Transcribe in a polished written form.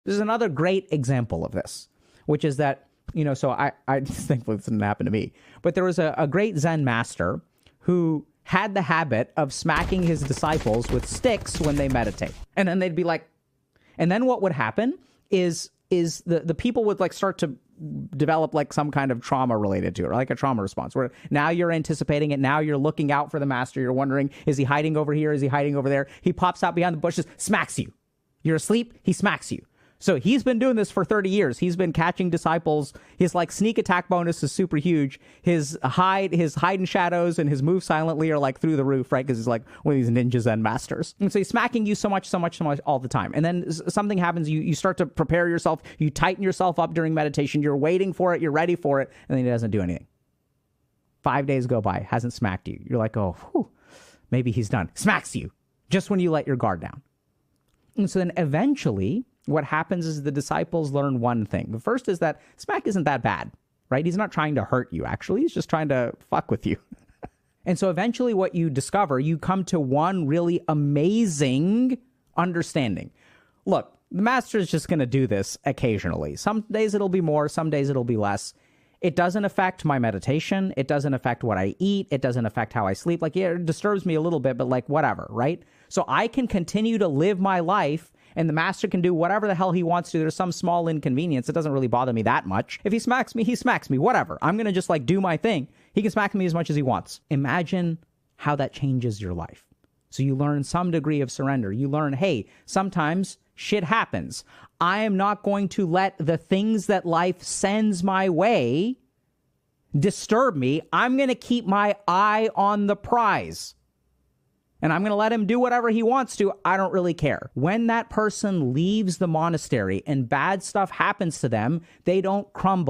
This is another great example of this, which is that, so I thankfully this didn't happen to me, but there was a great Zen master who had the habit of smacking his disciples with sticks when they meditate. And then they'd be like, and then what would happen is the people would like start to develop like some kind of trauma related to it, or like a trauma response where now you're anticipating it. Now you're looking out for the master. You're wondering, is he hiding over here? Is he hiding over there? He pops out behind the bushes, smacks you. You're asleep. He smacks you. So he's been doing this for 30 years. He's been catching disciples. His like sneak attack bonus is super huge. His hide in shadows and his move silently are like through the roof, right? Because he's like one of these ninjas and masters. And so he's smacking you so much all the time. And then something happens. You start to prepare yourself. You tighten yourself up during meditation. You're waiting for it. You're ready for it. And then he doesn't do anything. 5 days go by. Hasn't smacked you. You're like, oh, whew, maybe he's done. Smacks you just when you let your guard down. And so then eventually what happens is the disciples learn one thing. The first is that smack isn't that bad, right? He's not trying to hurt you, actually. He's just trying to fuck with you. And so eventually what you discover, you come to one really amazing understanding. Look, the master is just going to do this occasionally. Some days it'll be more, some days it'll be less. It doesn't affect my meditation. It doesn't affect what I eat. It doesn't affect how I sleep. Like, yeah, it disturbs me a little bit, but like whatever, right? So I can continue to live my life and the master can do whatever the hell he wants to. There's some small inconvenience. It doesn't really bother me that much. If he smacks me, he smacks me, whatever. I'm going to just like do my thing. He can smack me as much as he wants. Imagine how that changes your life. So you learn some degree of surrender. You learn, hey, sometimes shit happens. I am not going to let the things that life sends my way disturb me. I'm going to keep my eye on the prize. And I'm going to let him do whatever he wants to. I don't really care. When that person leaves the monastery and bad stuff happens to them, they don't crumble.